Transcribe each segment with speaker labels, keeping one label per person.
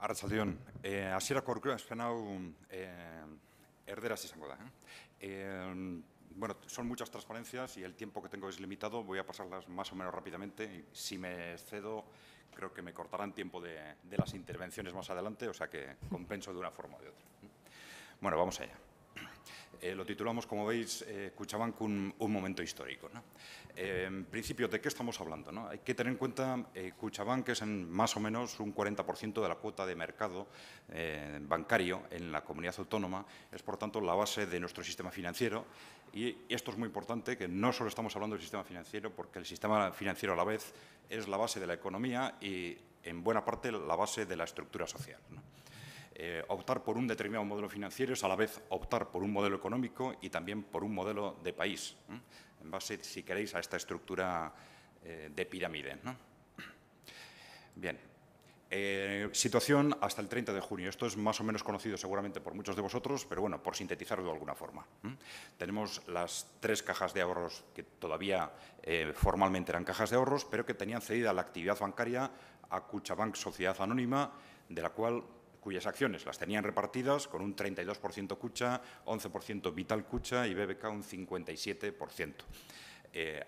Speaker 1: Arratsaldeon, hasierako aurkezpen hau erderaz izango da. Bueno, son muchas transparencias y el tiempo que tengo es limitado. Voy a pasarlas más o menos rápidamente. Y si me excedo, creo que me cortarán tiempo de las intervenciones más adelante, o sea que compenso de una forma o de otra. Bueno, vamos allá. Lo titulamos, como veis, Kutxabank, un momento histórico, ¿no? En principio, ¿de qué estamos hablando, no? Hay que tener en cuenta que Kutxabank es en más o menos un 40% de la cuota de mercado bancario en la comunidad autónoma. Es, por tanto, la base de nuestro sistema financiero. Y esto es muy importante, que no solo estamos hablando del sistema financiero, porque el sistema financiero a la vez es la base de la economía y, en buena parte, la base de la estructura social, ¿no? Optar por un determinado modelo financiero es a la vez optar por un modelo económico y también por un modelo de país, ¿no? En base, si queréis, a esta estructura de pirámide, ¿no? Bien. Situación hasta el 30 de junio. Esto es más o menos conocido seguramente por muchos de vosotros, pero bueno, por sintetizarlo de alguna forma. Tenemos las 3 cajas de ahorros que todavía formalmente eran cajas de ahorros, pero que tenían cedida la actividad bancaria a Kutxabank Sociedad Anónima, de la cuyas acciones las tenían repartidas con un 32% Kutxa, 11% Vital Kutxa y BBK un 57%.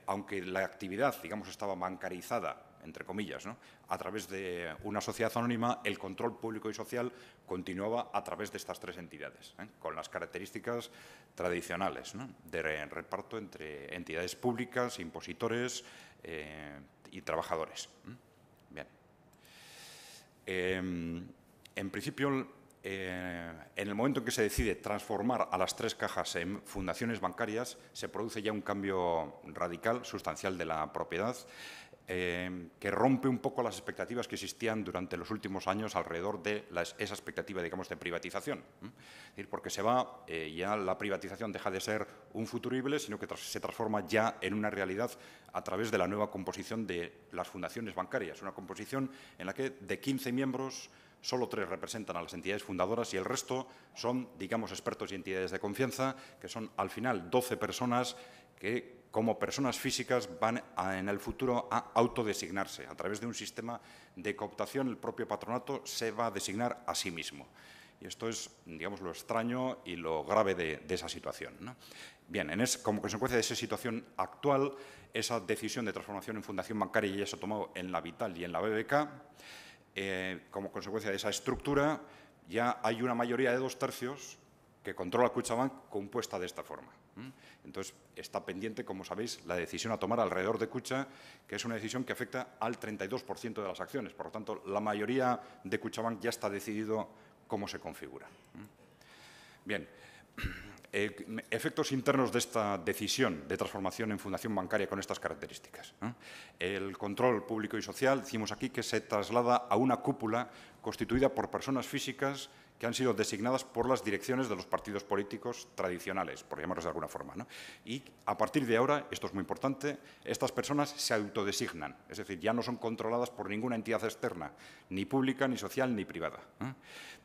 Speaker 1: Aunque la actividad, digamos, estaba bancarizada, entre comillas, ¿no?, a través de una sociedad anónima, el control público y social continuaba a través de estas 3 entidades, con las características tradicionales, ¿no?, de reparto entre entidades públicas, impositores y trabajadores. Bien. En principio, en el momento en que se decide transformar a las 3 cajas en fundaciones bancarias, se produce ya un cambio radical, sustancial de la propiedad, que rompe un poco las expectativas que existían durante los últimos años alrededor de esa expectativa, digamos, de privatización. Es decir, porque se va, ya la privatización deja de ser un futurible, sino que se transforma ya en una realidad a través de la nueva composición de las fundaciones bancarias. Una composición en la que de 15 miembros, solo 3 representan a las entidades fundadoras y el resto son, digamos, expertos y entidades de confianza, que son al final 12 personas que, como personas físicas, van en el futuro a autodesignarse. A través de un sistema de cooptación, el propio patronato se va a designar a sí mismo. Y esto es, digamos, lo extraño y lo grave de esa situación, ¿no? Bien, como consecuencia de esa situación actual, esa decisión de transformación en fundación bancaria ya se ha tomado en la Vital y en la BBK. Como consecuencia de esa estructura, ya hay una mayoría de 2/3 que controla Kutxabank compuesta de esta forma. Entonces, está pendiente, como sabéis, la decisión a tomar alrededor de Kutxa, que es una decisión que afecta al 32% de las acciones. Por lo tanto, la mayoría de Kutxabank ya está decidido cómo se configura. Bien. Efectos internos de esta decisión de transformación en fundación bancaria con estas características, ¿no? El control público y social, decimos aquí, que se traslada a una cúpula constituida por personas físicas que han sido designadas por las direcciones de los partidos políticos tradicionales, por llamarlos de alguna forma, ¿no? Y a partir de ahora, esto es muy importante, estas personas se autodesignan, es decir, ya no son controladas por ninguna entidad externa, ni pública, ni social, ni privada, ¿eh?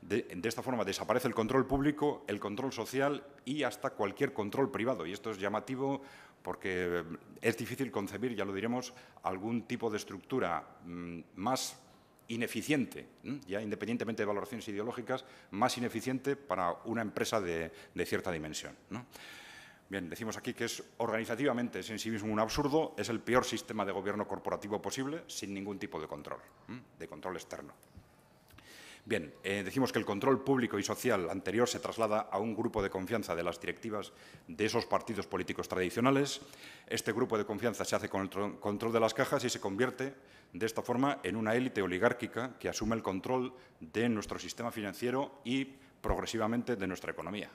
Speaker 1: De esta forma desaparece el control público, el control social y hasta cualquier control privado. Y esto es llamativo porque es difícil concebir, ya lo diremos, algún tipo de estructura más ineficiente, ya independientemente de valoraciones ideológicas, más ineficiente para una empresa de cierta dimensión, ¿no? Bien, decimos aquí que organizativamente es en sí mismo un absurdo, es el peor sistema de gobierno corporativo posible, sin ningún tipo de control externo. Bien, decimos que el control público y social anterior se traslada a un grupo de confianza de las directivas de esos partidos políticos tradicionales. Este grupo de confianza se hace con el control de las cajas y se convierte de esta forma en una élite oligárquica que asume el control de nuestro sistema financiero y progresivamente de nuestra economía.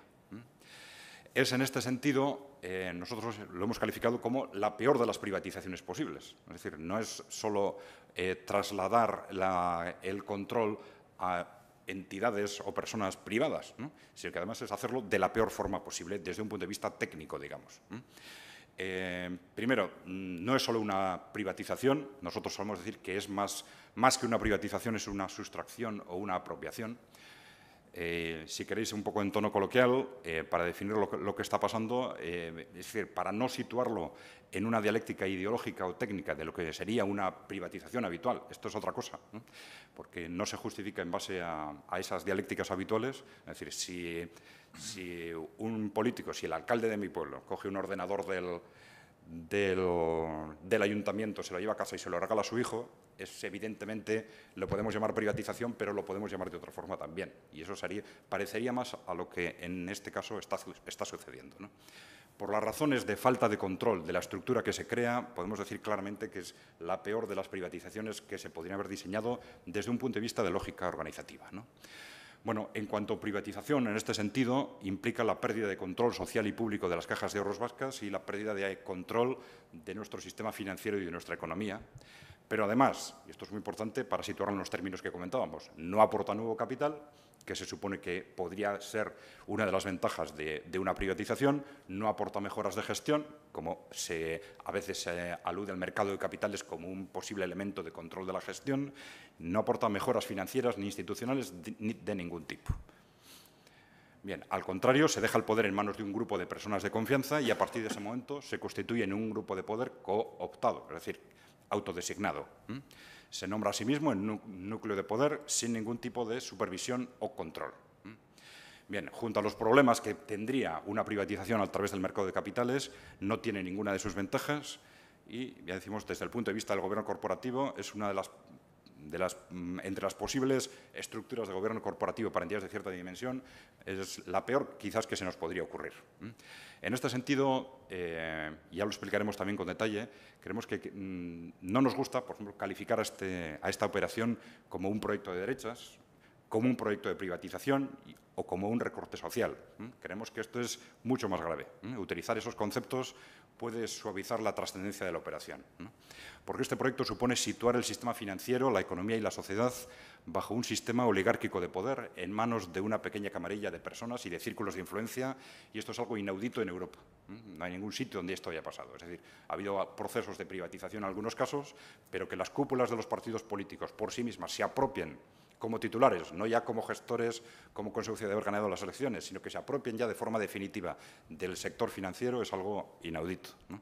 Speaker 1: Es en este sentido, nosotros lo hemos calificado como la peor de las privatizaciones posibles. Es decir, no es solo trasladar el control a entidades o personas privadas, ¿no?, sino que además es hacerlo de la peor forma posible desde un punto de vista técnico, digamos. Primero, no es solo una privatización, nosotros solemos decir que es más que una privatización, es una sustracción o una apropiación. Si queréis, un poco en tono coloquial, para definir lo que está pasando, es decir, para no situarlo en una dialéctica ideológica o técnica de lo que sería una privatización habitual. Esto es otra cosa, ¿no? Porque no se justifica en base a esas dialécticas habituales. Es decir, si un político, si el alcalde de mi pueblo coge un ordenador del ayuntamiento, se lo lleva a casa y se lo regala a su hijo, evidentemente lo podemos llamar privatización, pero lo podemos llamar de otra forma también. Y eso parecería más a lo que en este caso está sucediendo, ¿no? Por las razones de falta de control de la estructura que se crea, podemos decir claramente que es la peor de las privatizaciones que se podrían haber diseñado desde un punto de vista de lógica organizativa, ¿no? Bueno, en cuanto a privatización, en este sentido, implica la pérdida de control social y público de las cajas de ahorros vascas y la pérdida de control de nuestro sistema financiero y de nuestra economía. Pero además, y esto es muy importante para situarlo en los términos que comentábamos, no aporta nuevo capital, que se supone que podría ser una de las ventajas de una privatización, no aporta mejoras de gestión, como a veces se alude al mercado de capitales como un posible elemento de control de la gestión, no aporta mejoras financieras ni institucionales de ningún tipo. Bien, al contrario, se deja el poder en manos de un grupo de personas de confianza y a partir de ese momento se constituye en un grupo de poder cooptado, es decir, autodesignado. Se nombra a sí mismo en un núcleo de poder sin ningún tipo de supervisión o control. Bien, junto a los problemas que tendría una privatización a través del mercado de capitales, no tiene ninguna de sus ventajas y, ya decimos, desde el punto de vista del gobierno corporativo, es una entre las posibles estructuras de gobierno corporativo para entidades de cierta dimensión, es la peor quizás que se nos podría ocurrir. En este sentido, ya lo explicaremos también con detalle, creemos que no nos gusta, por ejemplo, calificar a esta operación como un proyecto de derechas, como un proyecto de privatización o como un recorte social. Creemos que esto es mucho más grave. Utilizar esos conceptos puede suavizar la trascendencia de la operación, porque este proyecto supone situar el sistema financiero, la economía y la sociedad bajo un sistema oligárquico de poder en manos de una pequeña camarilla de personas y de círculos de influencia, y esto es algo inaudito en Europa. No hay ningún sitio donde esto haya pasado. Es decir, ha habido procesos de privatización en algunos casos, pero que las cúpulas de los partidos políticos por sí mismas se apropien como titulares, no ya como gestores, como consecuencia de haber ganado las elecciones, sino que se apropien ya de forma definitiva del sector financiero, es algo inaudito, ¿no?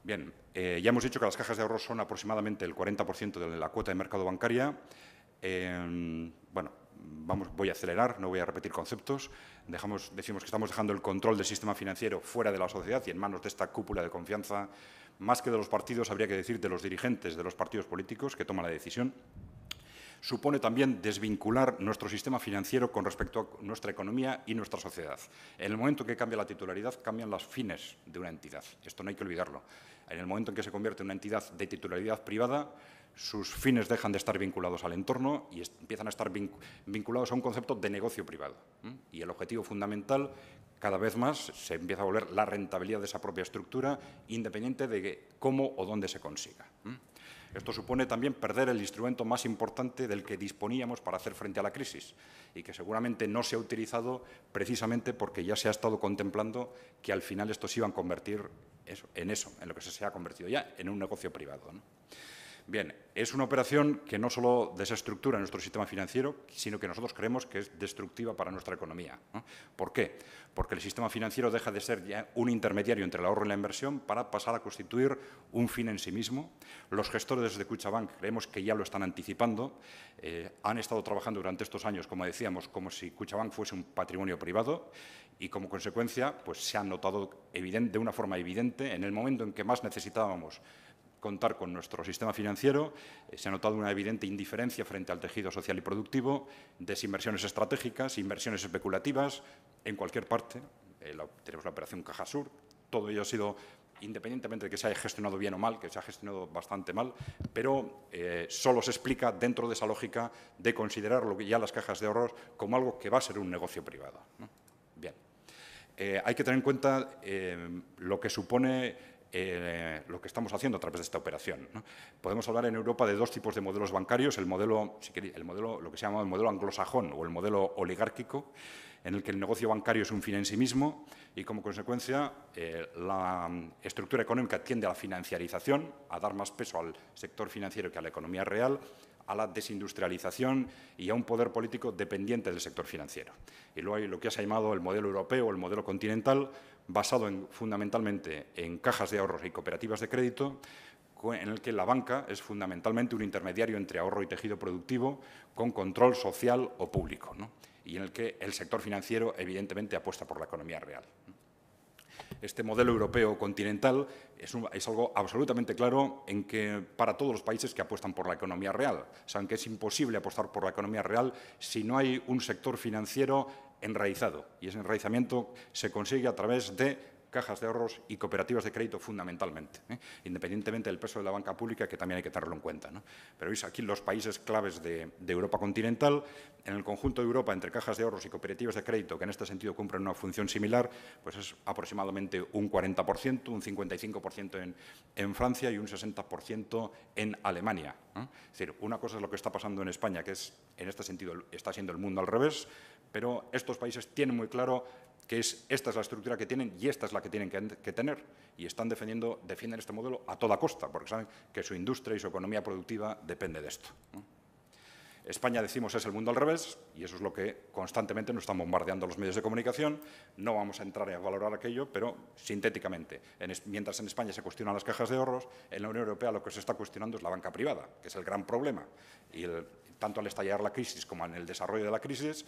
Speaker 1: Bien, ya hemos dicho que las cajas de ahorros son aproximadamente el 40% de la cuota de mercado bancaria. Bueno, voy a acelerar, no voy a repetir conceptos. Decimos que estamos dejando el control del sistema financiero fuera de la sociedad y en manos de esta cúpula de confianza, más que de los partidos, habría que decir de los dirigentes de los partidos políticos que toman la decisión. Supone también desvincular nuestro sistema financiero con respecto a nuestra economía y nuestra sociedad. En el momento en que cambia la titularidad, cambian los fines de una entidad. Esto no hay que olvidarlo. En el momento en que se convierte en una entidad de titularidad privada, sus fines dejan de estar vinculados al entorno y empiezan a estar vinculados a un concepto de negocio privado. Y el objetivo fundamental, cada vez más, se empieza a volver la rentabilidad de esa propia estructura, independiente de cómo o dónde se consiga. Esto supone también perder el instrumento más importante del que disponíamos para hacer frente a la crisis y que seguramente no se ha utilizado precisamente porque ya se ha estado contemplando que al final esto se iba a convertir en lo que se ha convertido ya, en un negocio privado, ¿no? Bien, es una operación que no solo desestructura nuestro sistema financiero, sino que nosotros creemos que es destructiva para nuestra economía, ¿no? ¿Por qué? Porque el sistema financiero deja de ser ya un intermediario entre el ahorro y la inversión para pasar a constituir un fin en sí mismo. Los gestores de Kutxabank creemos que ya lo están anticipando. Han estado trabajando durante estos años, como decíamos, como si Kutxabank fuese un patrimonio privado y, como consecuencia, pues se han notado de una forma evidente en el momento en que más necesitábamos contar con nuestro sistema financiero, se ha notado una evidente indiferencia frente al tejido social y productivo, desinversiones estratégicas, inversiones especulativas, en cualquier parte. Tenemos la operación Cajasur, todo ello ha sido, independientemente de que se haya gestionado bien o mal, que se ha gestionado bastante mal, pero solo se explica dentro de esa lógica de considerar ya las cajas de ahorros como algo que va a ser un negocio privado, ¿no? Bien, hay que tener en cuenta lo que supone lo que estamos haciendo a través de esta operación, ¿no? Podemos hablar en Europa de dos tipos de modelos bancarios, el modelo, si queréis, lo que se llama el modelo anglosajón o el modelo oligárquico, en el que el negocio bancario es un fin en sí mismo y, como consecuencia, la estructura económica tiende a la financiarización, a dar más peso al sector financiero que a la economía real, a la desindustrialización y a un poder político dependiente del sector financiero. Y luego hay lo que se ha llamado el modelo europeo o el modelo continental, basado fundamentalmente en cajas de ahorros y cooperativas de crédito, en el que la banca es fundamentalmente un intermediario entre ahorro y tejido productivo con control social o público, ¿no? Y en el que el sector financiero, evidentemente, apuesta por la economía real. Este modelo europeo continental es algo absolutamente claro en que para todos los países que apuestan por la economía real. Saben que es imposible apostar por la economía real si no hay un sector financiero enraizado. Y ese enraizamiento se consigue a través de cajas de ahorros y cooperativas de crédito fundamentalmente, independientemente del peso de la banca pública, que también hay que tenerlo en cuenta, ¿no? Pero veis aquí los países claves de Europa continental. En el conjunto de Europa, entre cajas de ahorros y cooperativas de crédito, que en este sentido cumplen una función similar, pues es aproximadamente un 40%, un 55% en Francia y un 60% en Alemania, ¿no? Es decir, una cosa es lo que está pasando en España, que es, en este sentido, está siendo el mundo al revés, pero estos países tienen muy claro que esta es la estructura que tienen y esta es la que tienen que tener. Y defienden este modelo a toda costa, porque saben que su industria y su economía productiva depende de esto, ¿no? España, decimos, es el mundo al revés, y eso es lo que constantemente nos están bombardeando los medios de comunicación. No vamos a entrar a valorar aquello, pero sintéticamente, mientras en España se cuestionan las cajas de ahorros, en la Unión Europea lo que se está cuestionando es la banca privada, que es el gran problema. Y tanto al estallar la crisis como en el desarrollo de la crisis,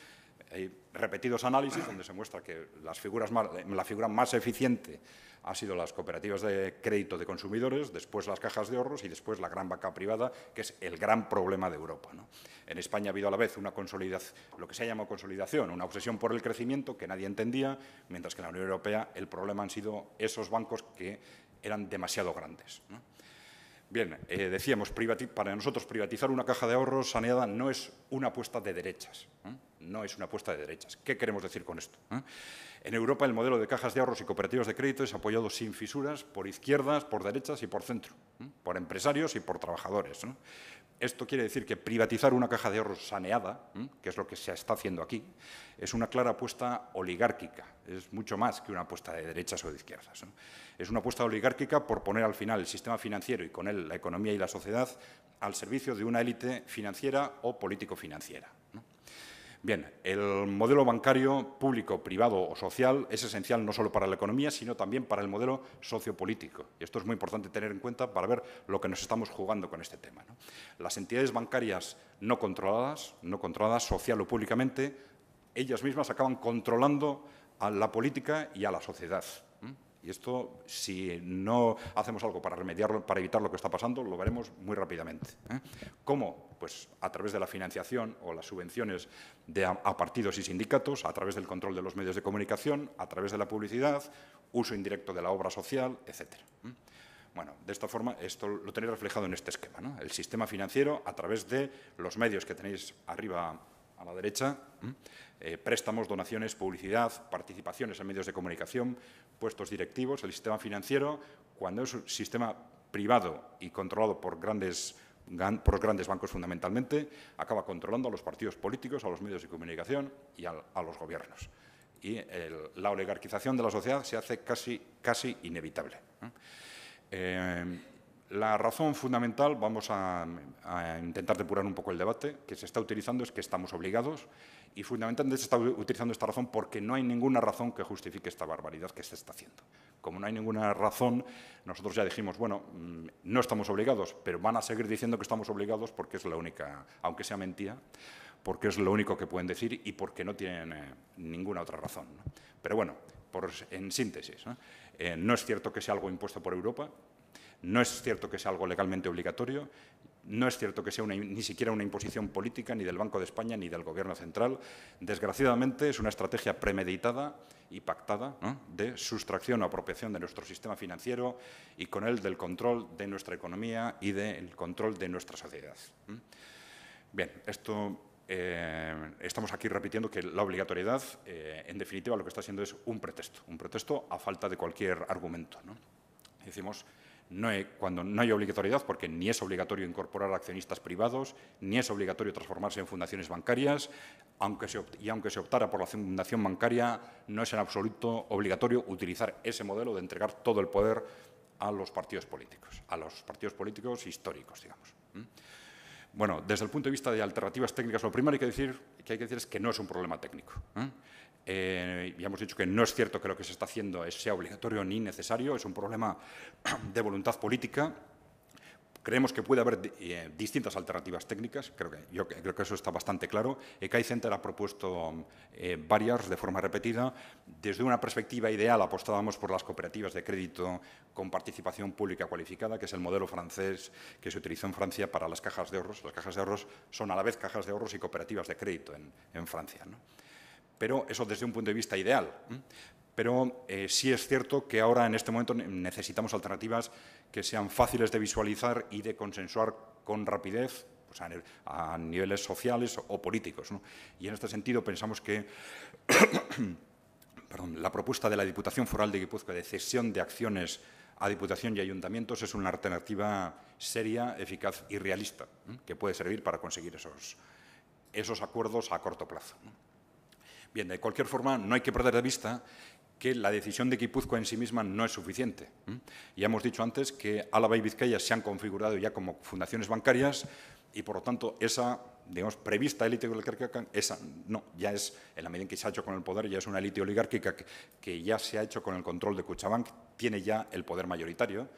Speaker 1: hay repetidos análisis donde se muestra que la figura más eficiente ha sido las cooperativas de crédito de consumidores, después las cajas de ahorros y después la gran banca privada, que es el gran problema de Europa, ¿no? En España ha habido a la vez una consolidación, lo que se ha llamado consolidación, una obsesión por el crecimiento que nadie entendía, mientras que en la Unión Europea el problema han sido esos bancos que eran demasiado grandes, ¿no? Bien, decíamos, para nosotros privatizar una caja de ahorros saneada no es una apuesta de derechas, ¿eh? No es una apuesta de derechas. ¿Qué queremos decir con esto? En Europa el modelo de cajas de ahorros y cooperativas de crédito es apoyado sin fisuras por izquierdas, por derechas y por centro, por empresarios y por trabajadores, ¿no? Esto quiere decir que privatizar una caja de ahorros saneada, que es lo que se está haciendo aquí, es una clara apuesta oligárquica, es mucho más que una apuesta de derechas o de izquierdas, ¿no? Es una apuesta oligárquica por poner al final el sistema financiero y con él la economía y la sociedad al servicio de una élite financiera o político-financiera, ¿no? Bien, el modelo bancario público, privado o social es esencial no solo para la economía, sino también para el modelo sociopolítico. Y esto es muy importante tener en cuenta para ver lo que nos estamos jugando con este tema, ¿no? Las entidades bancarias no controladas social o públicamente, ellas mismas acaban controlando a la política y a la sociedad. Y esto, si no hacemos algo para remediarlo, para evitar lo que está pasando, lo veremos muy rápidamente, ¿eh? ¿Cómo? Pues a través de la financiación o las subvenciones a partidos y sindicatos, a través del control de los medios de comunicación, a través de la publicidad, uso indirecto de la obra social, etcétera. Bueno, de esta forma, esto lo tenéis reflejado en este esquema, ¿no? El sistema financiero, a través de los medios que tenéis arriba a la derecha, préstamos, donaciones, publicidad, participaciones en medios de comunicación, puestos directivos. El sistema financiero, cuando es un sistema privado y controlado por grandes bancos fundamentalmente, acaba controlando a los partidos políticos, a los medios de comunicación y a los gobiernos. Y la oligarquización de la sociedad se hace casi inevitable. La razón fundamental, vamos a intentar depurar un poco el debate, que se está utilizando es que estamos obligados y fundamentalmente se está utilizando esta razón porque no hay ninguna razón que justifique esta barbaridad que se está haciendo. Como no hay ninguna razón, nosotros ya dijimos, bueno, no estamos obligados, pero van a seguir diciendo que estamos obligados porque es la única, aunque sea mentira, porque es lo único que pueden decir y porque no tienen ninguna otra razón, ¿no? Pero bueno, en síntesis, ¿no? No es cierto que sea algo impuesto por Europa. No es cierto que sea algo legalmente obligatorio, no es cierto que sea ni siquiera una imposición política ni del Banco de España ni del Gobierno central. Desgraciadamente, es una estrategia premeditada y pactada, ¿no?, de sustracción o apropiación de nuestro sistema financiero y con él del control de nuestra economía y del control de nuestra sociedad. Bien, esto estamos aquí repitiendo que la obligatoriedad, en definitiva, lo que está siendo es un pretexto a falta de cualquier argumento, ¿no? Decimos, cuando no hay obligatoriedad, porque ni es obligatorio incorporar accionistas privados, ni es obligatorio transformarse en fundaciones bancarias, aunque se optara por la fundación bancaria, no es en absoluto obligatorio utilizar ese modelo de entregar todo el poder a los partidos políticos históricos, digamos. Bueno, desde el punto de vista de alternativas técnicas, lo primero que hay que decir es que no es un problema técnico. Ya hemos dicho que no es cierto que lo que se está haciendo sea obligatorio ni necesario, es un problema de voluntad política. Creemos que puede haber distintas alternativas técnicas, yo creo que eso está bastante claro. ECAI Center ha propuesto varias de forma repetida. Desde una perspectiva ideal apostábamos por las cooperativas de crédito con participación pública cualificada, que es el modelo francés que se utilizó en Francia para las cajas de ahorros. Las cajas de ahorros son a la vez cajas de ahorros y cooperativas de crédito en Francia, ¿no? Pero eso desde un punto de vista ideal. Pero sí es cierto que ahora, en este momento, necesitamos alternativas que sean fáciles de visualizar y de consensuar con rapidez, pues a niveles sociales o políticos, ¿no? Y en este sentido pensamos que la propuesta de la Diputación Foral de Guipúzcoa de cesión de acciones a Diputación y Ayuntamientos es una alternativa seria, eficaz y realista, que puede servir para conseguir esos acuerdos a corto plazo, ¿no? Bien, de cualquier forma, no hay que perder de vista que la decisión de Guipúzcoa en sí misma no es suficiente. Ya hemos dicho antes que Álava y Vizcaya se han configurado ya como fundaciones bancarias y, por lo tanto, esa, digamos, prevista élite oligárquica, esa no, ya es, en la medida en que se ha hecho con el poder, ya es una élite oligárquica que ya se ha hecho con el control de Kutxabank, tiene ya el poder mayoritario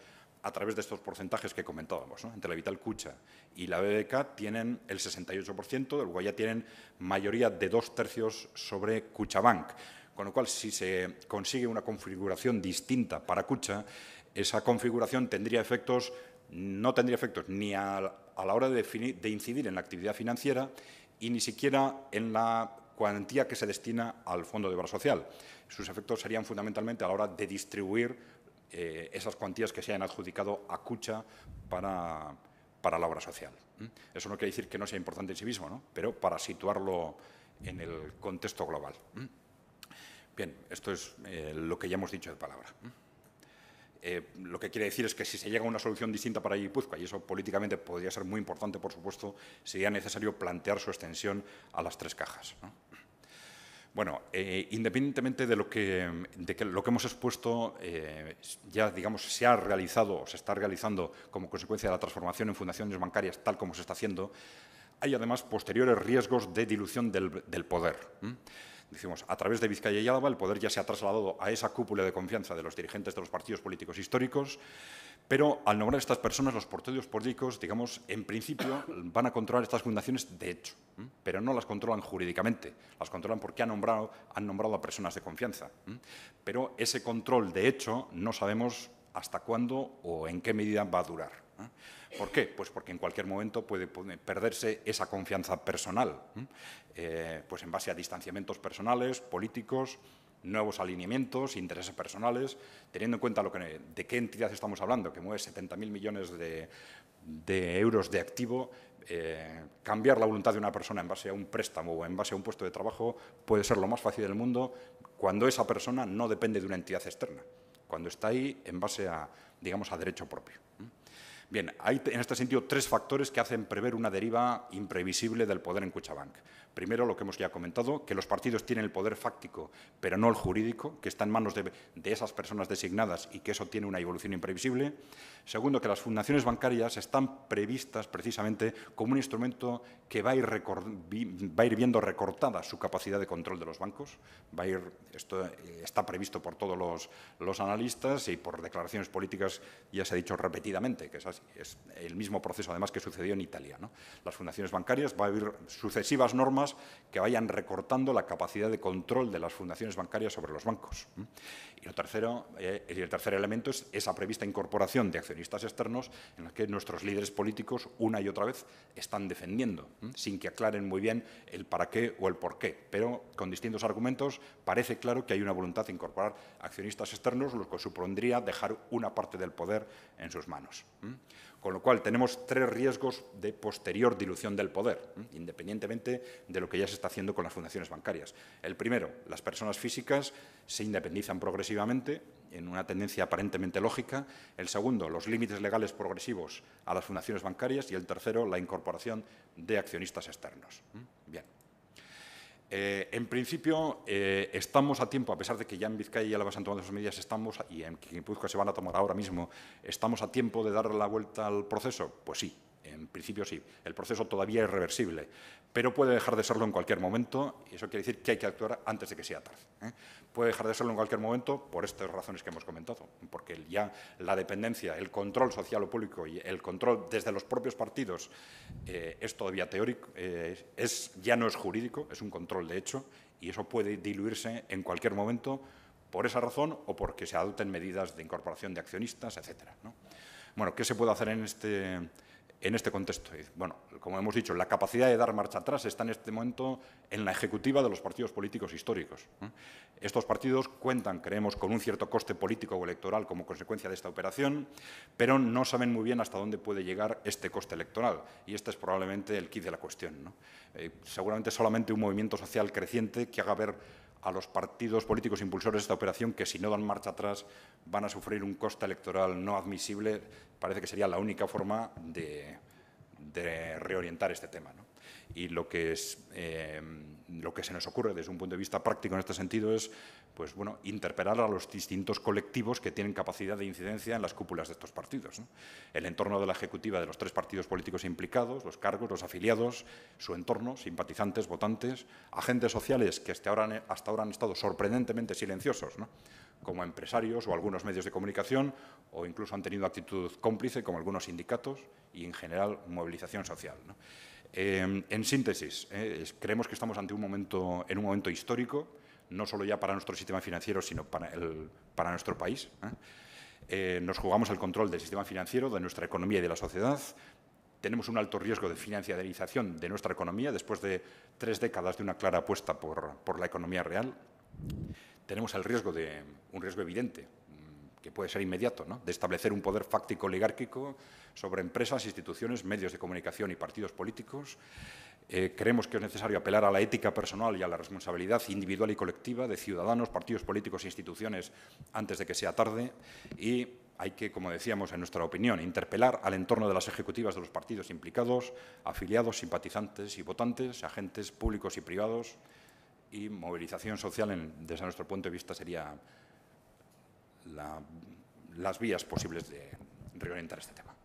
Speaker 1: a través de estos porcentajes que comentábamos, ¿no? Entre la Vital Kutxa y la BBK tienen el 68%, luego ya tienen mayoría de 2/3 sobre Kutxabank. Con lo cual, si se consigue una configuración distinta para Kutxa, esa configuración no tendría efectos ni a la hora de incidir en la actividad financiera y ni siquiera en la cuantía que se destina al Fondo de Obra Social. Sus efectos serían fundamentalmente a la hora de distribuir esas cuantías que se hayan adjudicado a Kutxa para la obra social. Eso no quiere decir que no sea importante en sí mismo, ¿no? Pero para situarlo en el contexto global. Bien, esto es lo que ya hemos dicho de palabra. Lo que quiere decir es que si se llega a una solución distinta para Guipúzcoa, y eso políticamente podría ser muy importante, por supuesto, sería necesario plantear su extensión a las 3 cajas, ¿no? Bueno, independientemente de que lo que hemos expuesto ya, digamos, se ha realizado o se está realizando como consecuencia de la transformación en fundaciones bancarias, tal como se está haciendo, hay además posteriores riesgos de dilución del poder. Decimos, a través de Vizcaya y Álava, el poder ya se ha trasladado a esa cúpula de confianza de los dirigentes de los partidos políticos históricos, pero al nombrar a estas personas, los partidos políticos, digamos, en principio van a controlar estas fundaciones de hecho, pero no las controlan jurídicamente, las controlan porque han nombrado a personas de confianza. Pero ese control de hecho no sabemos hasta cuándo o en qué medida va a durar. ¿Por qué? Pues porque en cualquier momento puede perderse esa confianza personal, pues en base a distanciamientos personales, políticos, nuevos alineamientos, intereses personales, teniendo en cuenta de qué entidad estamos hablando, que mueve 70.000 millones de euros de activo. Cambiar la voluntad de una persona en base a un préstamo o en base a un puesto de trabajo puede ser lo más fácil del mundo cuando esa persona no depende de una entidad externa, cuando está ahí en base a, digamos, a derecho propio. Bien, hay en este sentido 3 factores que hacen prever una deriva imprevisible del poder en Kutxabank. Primero, lo que hemos ya comentado, que los partidos tienen el poder fáctico, pero no el jurídico, que está en manos de esas personas designadas y que eso tiene una evolución imprevisible. Segundo, que las fundaciones bancarias están previstas precisamente como un instrumento que va a ir viendo recortada su capacidad de control de los bancos. Esto está previsto por todos los analistas y por declaraciones políticas, ya se ha dicho repetidamente, que es así. Es el mismo proceso, además, que sucedió en Italia, ¿no? Las fundaciones bancarias va a haber sucesivas normas que vayan recortando la capacidad de control de las fundaciones bancarias sobre los bancos. Y el tercer elemento es esa prevista incorporación de accionistas externos en la que nuestros líderes políticos una y otra vez están defendiendo, sin que aclaren muy bien el para qué o el por qué, pero con distintos argumentos parece claro que hay una voluntad de incorporar accionistas externos, lo que supondría dejar una parte del poder en sus manos. Con lo cual, tenemos 3 riesgos de posterior dilución del poder, independientemente de lo que ya se está haciendo con las fundaciones bancarias. El primero, las personas físicas se independizan progresivamente, en una tendencia aparentemente lógica. El segundo, los límites legales progresivos a las fundaciones bancarias. Y el tercero, la incorporación de accionistas externos. Bien. En principio, estamos a tiempo, a pesar de que ya en Vizcaya y Álava se han tomado esas medidas, y en Guipúzcoa se van a tomar ahora mismo, ¿estamos a tiempo de darle la vuelta al proceso? Pues sí, en principio sí. El proceso todavía es reversible, pero puede dejar de serlo en cualquier momento, y eso quiere decir que hay que actuar antes de que sea tarde. Puede dejar de serlo en cualquier momento por estas razones que hemos comentado, porque ya la dependencia, el control social o público y el control desde los propios partidos es todavía teórico, ya no es jurídico, es un control de hecho, y eso puede diluirse en cualquier momento por esa razón o porque se adopten medidas de incorporación de accionistas, etcétera, ¿no? Bueno, ¿qué se puede hacer en este contexto? Bueno, como hemos dicho, la capacidad de dar marcha atrás está en este momento en la ejecutiva de los partidos políticos históricos. Estos partidos cuentan, creemos, con un cierto coste político o electoral como consecuencia de esta operación, pero no saben muy bien hasta dónde puede llegar este coste electoral, y este es probablemente el quid de la cuestión, ¿no? Seguramente solamente un movimiento social creciente que haga ver a los partidos políticos impulsores de esta operación que, si no dan marcha atrás, van a sufrir un coste electoral no admisible. Parece que sería la única forma de reorientar este tema, ¿no? Y lo que se nos ocurre desde un punto de vista práctico en este sentido es, pues, bueno, interpelar a los distintos colectivos que tienen capacidad de incidencia en las cúpulas de estos partidos, ¿no? El entorno de la ejecutiva de los 3 partidos políticos implicados, los cargos, los afiliados, su entorno, simpatizantes, votantes, agentes sociales que hasta ahora han estado sorprendentemente silenciosos, ¿no?, como empresarios o algunos medios de comunicación, o incluso han tenido actitud cómplice, como algunos sindicatos, y en general movilización social, ¿no? En síntesis, creemos que estamos ante en un momento histórico, no solo ya para nuestro sistema financiero, sino para nuestro país. Nos jugamos el control del sistema financiero, de nuestra economía y de la sociedad. Tenemos un alto riesgo de financiarización de nuestra economía después de 3 décadas de una clara apuesta por la economía real. Tenemos un riesgo evidente, que puede ser inmediato, ¿no?, de establecer un poder fáctico oligárquico sobre empresas, instituciones, medios de comunicación y partidos políticos. Creemos que es necesario apelar a la ética personal y a la responsabilidad individual y colectiva de ciudadanos, partidos políticos e instituciones antes de que sea tarde. Y hay que, como decíamos, en nuestra opinión, interpelar al entorno de las ejecutivas de los partidos implicados, afiliados, simpatizantes y votantes, agentes públicos y privados, y movilización social, desde nuestro punto de vista, sería las vías posibles de reorientar este tema.